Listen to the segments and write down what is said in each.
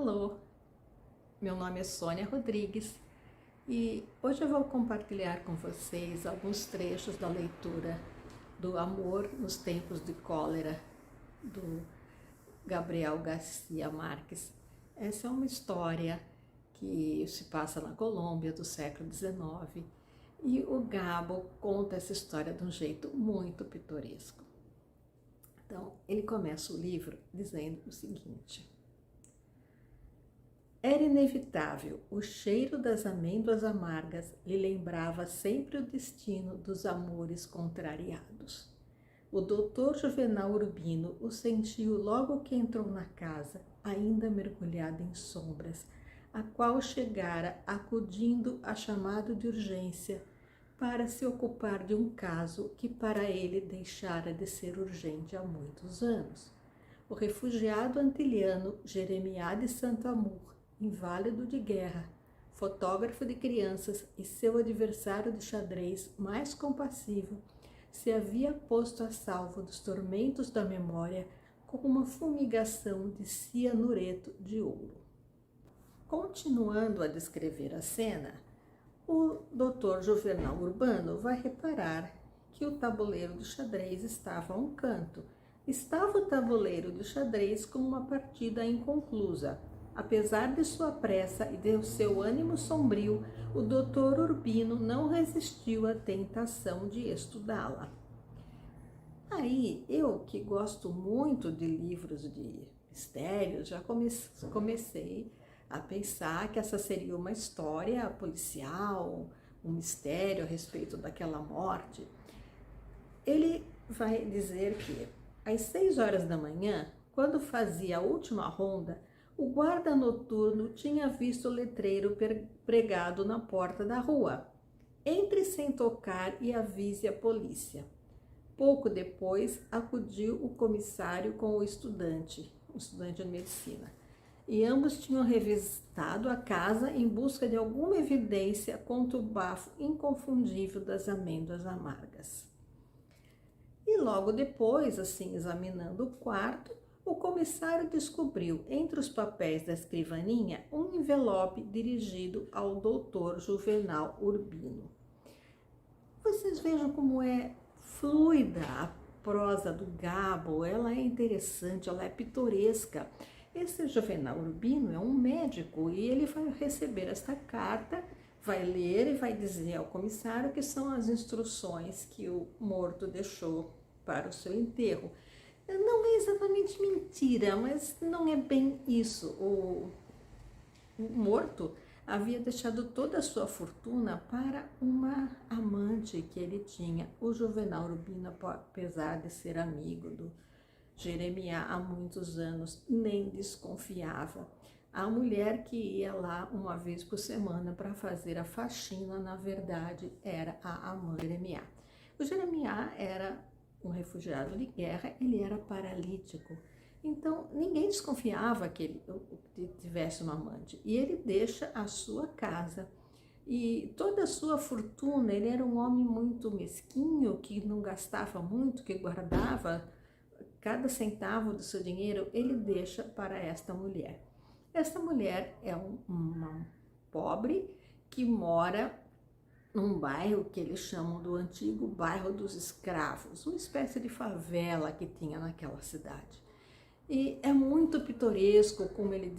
Alô, meu nome é Sônia Rodrigues e hoje eu vou compartilhar com vocês alguns trechos da leitura do Amor nos Tempos de Cólera, do Gabriel Garcia Marques. Essa é uma história que se passa na Colômbia do século XIX e o Gabo conta essa história de um jeito muito pitoresco. Então, ele começa o livro dizendo o seguinte: era inevitável, o cheiro das amêndoas amargas lhe lembrava sempre o destino dos amores contrariados. O doutor Juvenal Urbino o sentiu logo que entrou na casa, ainda mergulhada em sombras, a qual chegara acudindo a chamado de urgência para se ocupar de um caso que para ele deixara de ser urgente há muitos anos. O refugiado antiliano Jeremias de Santamur, inválido de guerra, fotógrafo de crianças e seu adversário de xadrez mais compassivo, se havia posto a salvo dos tormentos da memória com uma fumigação de cianureto de ouro. Continuando a descrever a cena, o Dr. Juvenal Urbano vai reparar que o tabuleiro de xadrez estava a um canto. Estava o tabuleiro de xadrez com uma partida inconclusa. Apesar de sua pressa e de seu ânimo sombrio, o Dr. Urbino não resistiu à tentação de estudá-la. Aí, eu que gosto muito de livros de mistérios, já comecei a pensar que essa seria uma história policial, um mistério a respeito daquela morte. Ele vai dizer que, às 6 horas da manhã, quando fazia a última ronda, o guarda noturno tinha visto o letreiro pregado na porta da rua: entre sem tocar e avise a polícia. Pouco depois, acudiu o comissário com o estudante de medicina, e ambos tinham revisitado a casa em busca de alguma evidência contra o bafo inconfundível das amêndoas amargas. E logo depois, assim, examinando o quarto, o comissário descobriu entre os papéis da escrivaninha um envelope dirigido ao doutor Juvenal Urbino. Vocês vejam como é fluida a prosa do Gabo, ela é interessante, ela é pitoresca. Esse Juvenal Urbino é um médico e ele vai receber esta carta, vai ler e vai dizer ao comissário que são as instruções que o morto deixou para o seu enterro. Não é exatamente mentira, mas não é bem isso. O morto havia deixado toda a sua fortuna para uma amante que ele tinha. O Juvenal Urbino, apesar de ser amigo do Jeremias há muitos anos, nem desconfiava. A mulher que ia lá uma vez por semana para fazer a faxina, na verdade, era a amante de Jeremias. O Jeremias era um refugiado de guerra, ele era paralítico. Então, ninguém desconfiava que ele tivesse uma amante. E ele deixa a sua casa e toda a sua fortuna. Ele era um homem muito mesquinho, que não gastava muito, que guardava cada centavo do seu dinheiro, ele deixa para esta mulher. Esta mulher é uma pobre que mora num bairro que eles chamam do antigo bairro dos escravos, uma espécie de favela que tinha naquela cidade. E é muito pitoresco como ele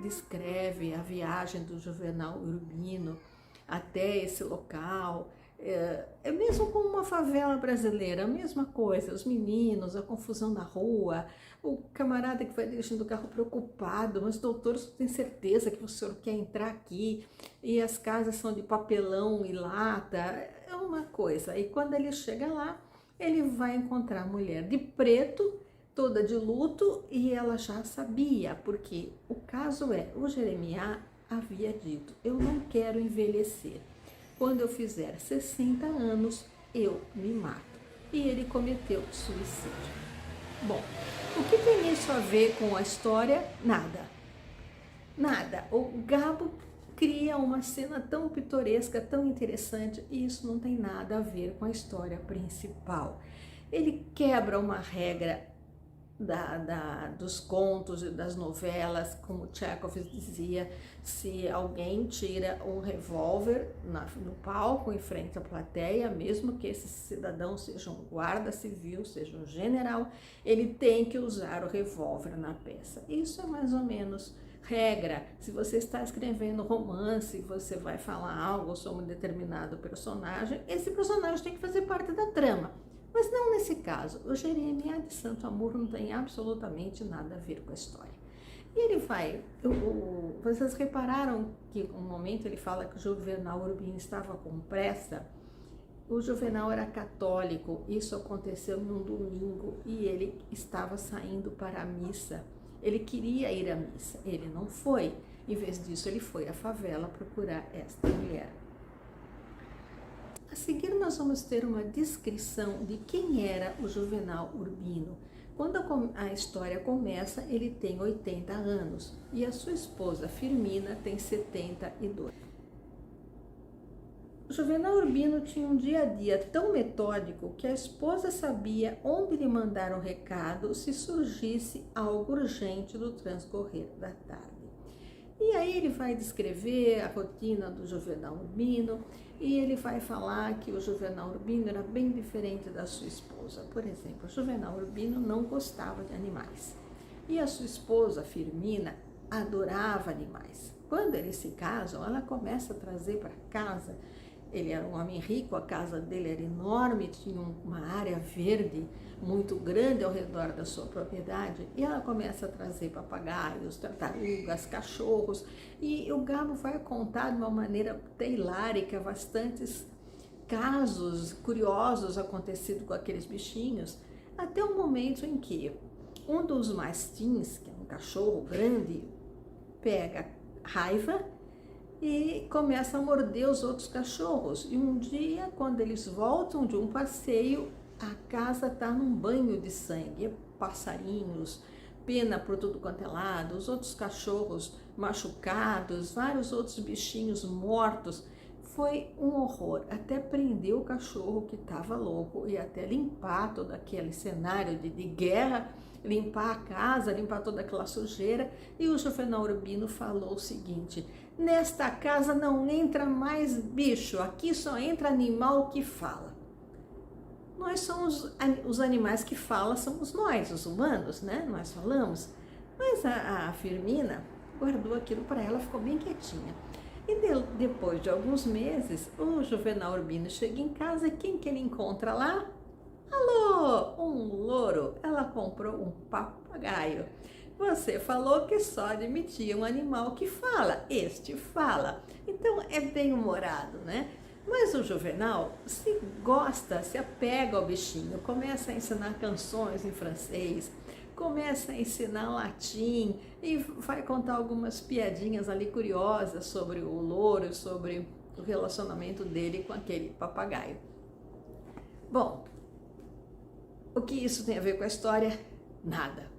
descreve a viagem do Juvenal Urbino até esse local. É mesmo como uma favela brasileira, a mesma coisa, os meninos, a confusão na rua, o camarada que vai dirigindo o carro preocupado: mas doutor, você tem certeza que o senhor quer entrar aqui? E as casas são de papelão e lata, é uma coisa. E quando ele chega lá, ele vai encontrar a mulher de preto, toda de luto, e ela já sabia, porque o caso é, o Jeremias havia dito: eu não quero envelhecer. Quando eu fizer 60 anos, eu me mato. E ele cometeu suicídio. Bom, o que tem isso a ver com a história? Nada. Nada. O Gabo cria uma cena tão pitoresca, tão interessante, e isso não tem nada a ver com a história principal. Ele quebra uma regra dos contos e das novelas, como Chekhov dizia, se alguém tira um revólver no palco em frente à plateia, mesmo que esse cidadão seja um guarda civil, seja um general, ele tem que usar o revólver na peça. Isso é mais ou menos regra. Se você está escrevendo romance, você vai falar algo sobre um determinado personagem, esse personagem tem que fazer parte da trama. Mas não nesse caso. O Jeremias de Santo Amor não tem absolutamente nada a ver com a história. E ele vai... vocês repararam que um momento ele fala que o Juvenal Urbino estava com pressa? O Juvenal era católico, isso aconteceu num domingo e ele estava saindo para a missa. Ele queria ir à missa, ele não foi. Em vez disso, ele foi à favela procurar esta mulher. A seguir, nós vamos ter uma descrição de quem era o Juvenal Urbino. Quando a história começa, ele tem 80 anos e a sua esposa Firmina tem 72. O Juvenal Urbino tinha um dia a dia tão metódico que a esposa sabia onde lhe mandar um recado se surgisse algo urgente no transcorrer da tarde. E aí ele vai descrever a rotina do Juvenal Urbino e ele vai falar que o Juvenal Urbino era bem diferente da sua esposa. Por exemplo, o Juvenal Urbino não gostava de animais e a sua esposa Firmina adorava animais. Quando eles se casam, ela começa a trazer para casa. Ele era um homem rico, a casa dele era enorme, tinha uma área verde muito grande ao redor da sua propriedade, e ela começa a trazer papagaios, tartarugas, cachorros, e o Gabo vai contar de uma maneira hilárica bastantes casos curiosos acontecidos com aqueles bichinhos, até o momento em que um dos mastins, que é um cachorro grande, pega raiva e começa a morder os outros cachorros. E um dia, quando eles voltam de um passeio, a casa está num banho de sangue, passarinhos, pena por tudo quanto é lado, os outros cachorros machucados, vários outros bichinhos mortos. Foi um horror, até prender o cachorro que estava louco e até limpar todo aquele cenário de guerra, limpar a casa, limpar toda aquela sujeira. E o Juvenal Urbino falou o seguinte: nesta casa não entra mais bicho, aqui só entra animal que fala. Nós somos os animais que falam, somos nós, os humanos, né? Nós falamos. Mas a Firmina guardou aquilo para ela, ficou bem quietinha. E depois de alguns meses, o Juvenal Urbino chega em casa e quem que ele encontra lá? Alô, um louro. Ela comprou um papagaio. Você falou que só admitia um animal que fala. Este fala. Então é bem humorado, né? Mas o Juvenal se gosta, se apega ao bichinho, começa a ensinar canções em francês, começa a ensinar latim e vai contar algumas piadinhas ali curiosas sobre o louro, sobre o relacionamento dele com aquele papagaio. Bom, o que isso tem a ver com a história? Nada.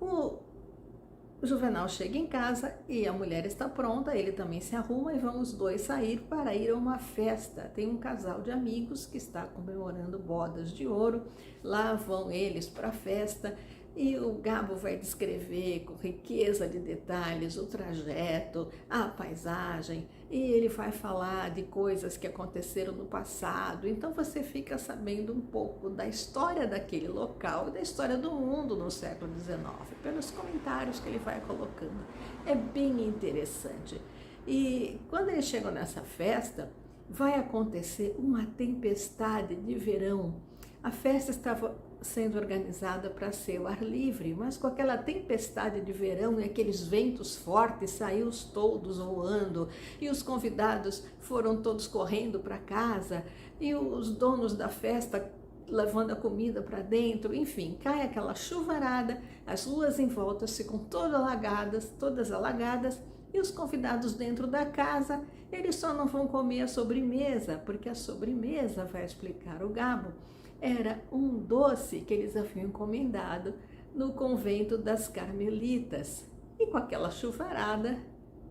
O Juvenal chega em casa e a mulher está pronta, ele também se arruma e vão os dois sair para ir a uma festa. Tem um casal de amigos que está comemorando bodas de ouro, lá vão eles para a festa e o Gabo vai descrever com riqueza de detalhes o trajeto, a paisagem, e ele vai falar de coisas que aconteceram no passado. Então você fica sabendo um pouco da história daquele local e da história do mundo no século XIX, pelos comentários que ele vai colocando. É bem interessante. E quando eles chegam nessa festa, vai acontecer uma tempestade de verão. A festa estava sendo organizada para ser ao ar livre, mas com aquela tempestade de verão e aqueles ventos fortes, saiu os toldos voando e os convidados foram todos correndo para casa e os donos da festa levando a comida para dentro, enfim, cai aquela chuvarada, as ruas em volta ficam todas alagadas e os convidados dentro da casa, eles só não vão comer a sobremesa, porque a sobremesa, vai explicar o Gabo, era um doce que eles haviam encomendado no convento das Carmelitas. E com aquela chuvarada,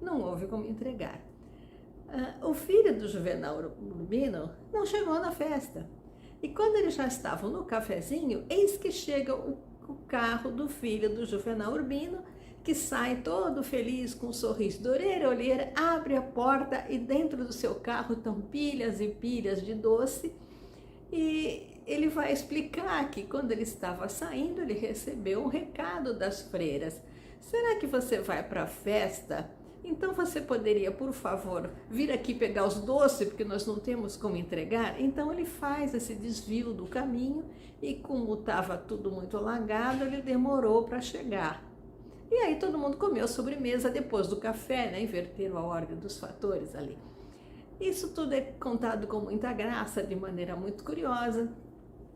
não houve como entregar. O filho do Juvenal Urbino não chegou na festa. E quando eles já estavam no cafezinho, eis que chega o carro do filho do Juvenal Urbino, que sai todo feliz com um sorriso de orelha a orelha, abre a porta e dentro do seu carro estão pilhas e pilhas de doce. E ele vai explicar que quando ele estava saindo, ele recebeu um recado das freiras. Será que você vai para a festa? Então você poderia, por favor, vir aqui pegar os doces, porque nós não temos como entregar? Então ele faz esse desvio do caminho e como estava tudo muito alagado, ele demorou para chegar. E aí todo mundo comeu sobremesa depois do café, né? Inverteram a ordem dos fatores ali. Isso tudo é contado com muita graça, de maneira muito curiosa.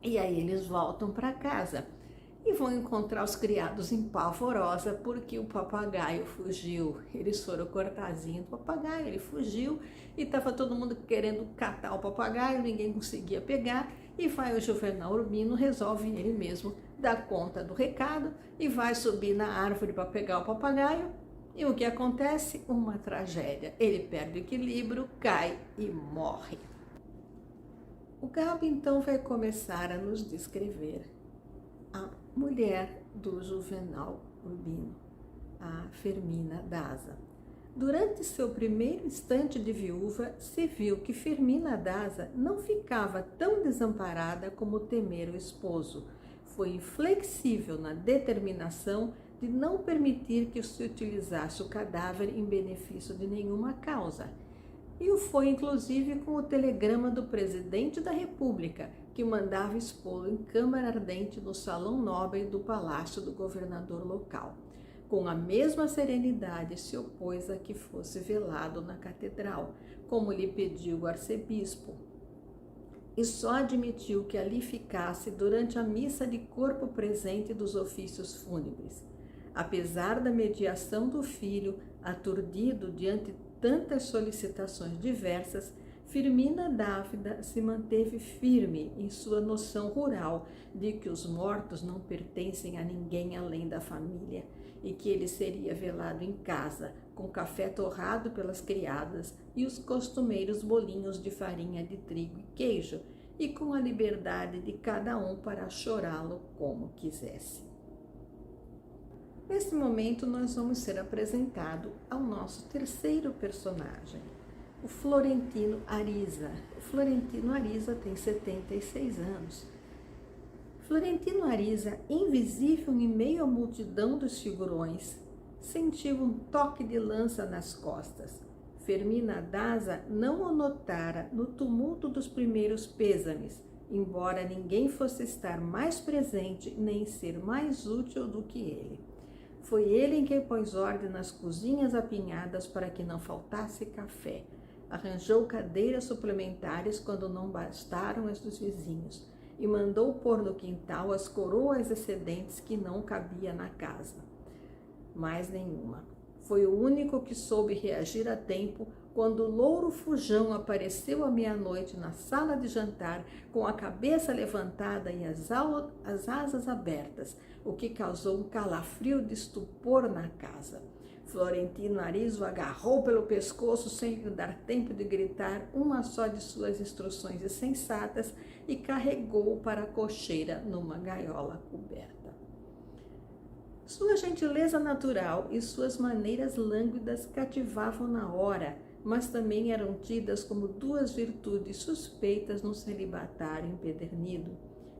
E aí eles voltam para casa e vão encontrar os criados em polvorosa porque o papagaio fugiu. Eles foram cortarzinho do papagaio, ele fugiu e estava todo mundo querendo catar o papagaio, ninguém conseguia pegar. E vai o Juvenal Urbino, resolve ele mesmo dar conta do recado e vai subir na árvore para pegar o papagaio. E o que acontece? Uma tragédia. Ele perde o equilíbrio, cai e morre. O Gabo então vai começar a nos descrever a mulher do Juvenal Urbino, a Fermina Daza. Durante seu primeiro instante de viúva, se viu que Fermina Daza não ficava tão desamparada como temera o esposo. Foi inflexível na determinação de não permitir que se utilizasse o cadáver em benefício de nenhuma causa. E o foi inclusive com o telegrama do presidente da República, que mandava expô-lo em câmara ardente no salão nobre do palácio do governador local. Com a mesma serenidade se opôs a que fosse velado na catedral, como lhe pediu o arcebispo, e só admitiu que ali ficasse durante a missa de corpo presente dos ofícios fúnebres. Apesar da mediação do filho, aturdido diante tantas solicitações diversas, Firmina Dávila se manteve firme em sua noção rural de que os mortos não pertencem a ninguém além da família e que ele seria velado em casa, com café torrado pelas criadas e os costumeiros bolinhos de farinha de trigo e queijo, e com a liberdade de cada um para chorá-lo como quisesse. Nesse momento, nós vamos ser apresentados ao nosso terceiro personagem, o Florentino Ariza. O Florentino Ariza tem 76 anos. Florentino Ariza, invisível em meio à multidão dos figurões, sentiu um toque de lança nas costas. Fermina Daza não o notara no tumulto dos primeiros pêsames, embora ninguém fosse estar mais presente nem ser mais útil do que ele. Foi ele quem pôs ordem nas cozinhas apinhadas para que não faltasse café. Arranjou cadeiras suplementares quando não bastaram as dos vizinhos e mandou pôr no quintal as coroas excedentes que não cabia na casa. Mais nenhuma. Foi o único que soube reagir a tempo quando o louro fujão apareceu à meia-noite na sala de jantar com a cabeça levantada e as asas abertas, o que causou um calafrio de estupor na casa. Florentino Ariza o agarrou pelo pescoço sem lhe dar tempo de gritar uma só de suas instruções insensatas e carregou-o para a cocheira numa gaiola coberta. Sua gentileza natural e suas maneiras lânguidas cativavam na hora, mas também eram tidas como duas virtudes suspeitas num celibatário empedernido.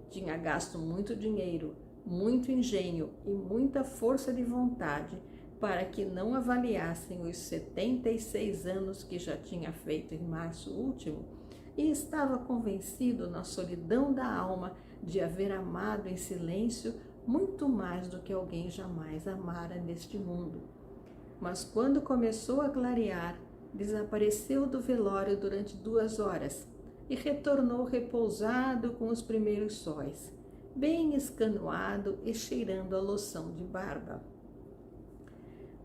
Tinha gasto muito dinheiro, muito engenho e muita força de vontade para que não avaliassem os 76 anos que já tinha feito em março último, e estava convencido na solidão da alma de haver amado em silêncio muito mais do que alguém jamais amara neste mundo. Mas quando começou a clarear, desapareceu do velório durante 2 horas e retornou repousado com os primeiros sóis, bem escanoado e cheirando a loção de barba.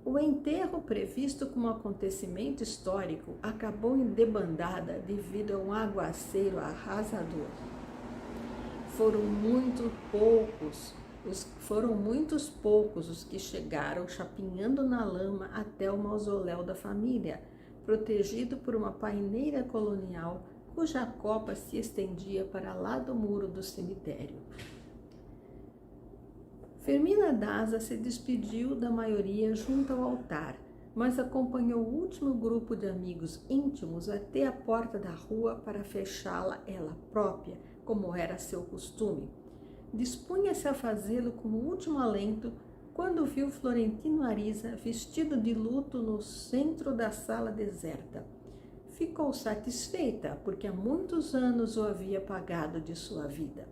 O enterro, previsto como acontecimento histórico, acabou em debandada devido a um aguaceiro arrasador. Foram muitos poucos os que chegaram chapinhando na lama até o mausoléu da família, protegido por uma paineira colonial cuja copa se estendia para lá do muro do cemitério. Firmina Daza se despediu da maioria junto ao altar, mas acompanhou o último grupo de amigos íntimos até a porta da rua para fechá-la ela própria, como era seu costume. Dispunha-se a fazê-lo com o último alento quando viu Florentino Ariza vestido de luto no centro da sala deserta. Ficou satisfeita, porque há muitos anos o havia apagado de sua vida,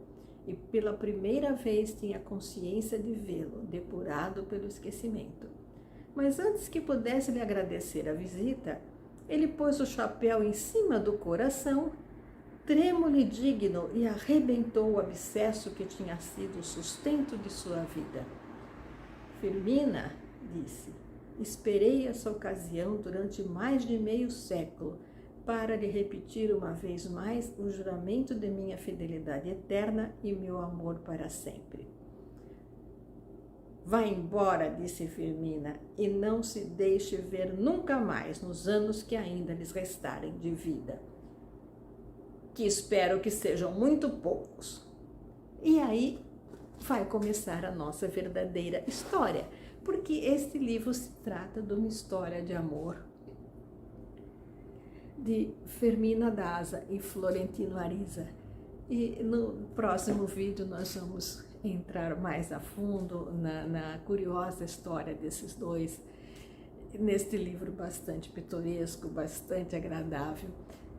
e pela primeira vez tinha consciência de vê-lo, depurado pelo esquecimento. Mas antes que pudesse lhe agradecer a visita, ele pôs o chapéu em cima do coração, trêmulo e digno, e arrebentou o abscesso que tinha sido o sustento de sua vida. Firmina, disse, esperei essa ocasião durante mais de meio século para lhe repetir uma vez mais o juramento de minha fidelidade eterna e meu amor para sempre. Vá embora, disse Firmina, e não se deixe ver nunca mais nos anos que ainda lhes restarem de vida, que espero que sejam muito poucos. E aí vai começar a nossa verdadeira história, porque este livro se trata de uma história de amor de Firmina Daza e Florentino Ariza. E no próximo vídeo nós vamos entrar mais a fundo na curiosa história desses dois, neste livro bastante pitoresco, bastante agradável.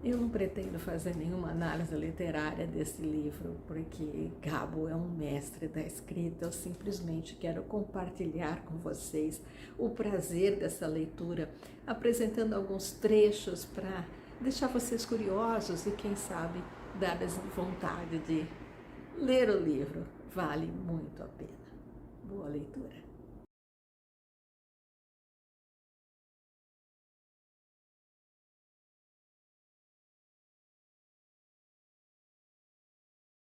Eu não pretendo fazer nenhuma análise literária desse livro, porque Gabo é um mestre da escrita. Eu simplesmente quero compartilhar com vocês o prazer dessa leitura, apresentando alguns trechos para deixar vocês curiosos e, quem sabe, dar-lhes vontade de ler o livro. Vale muito a pena. Boa leitura.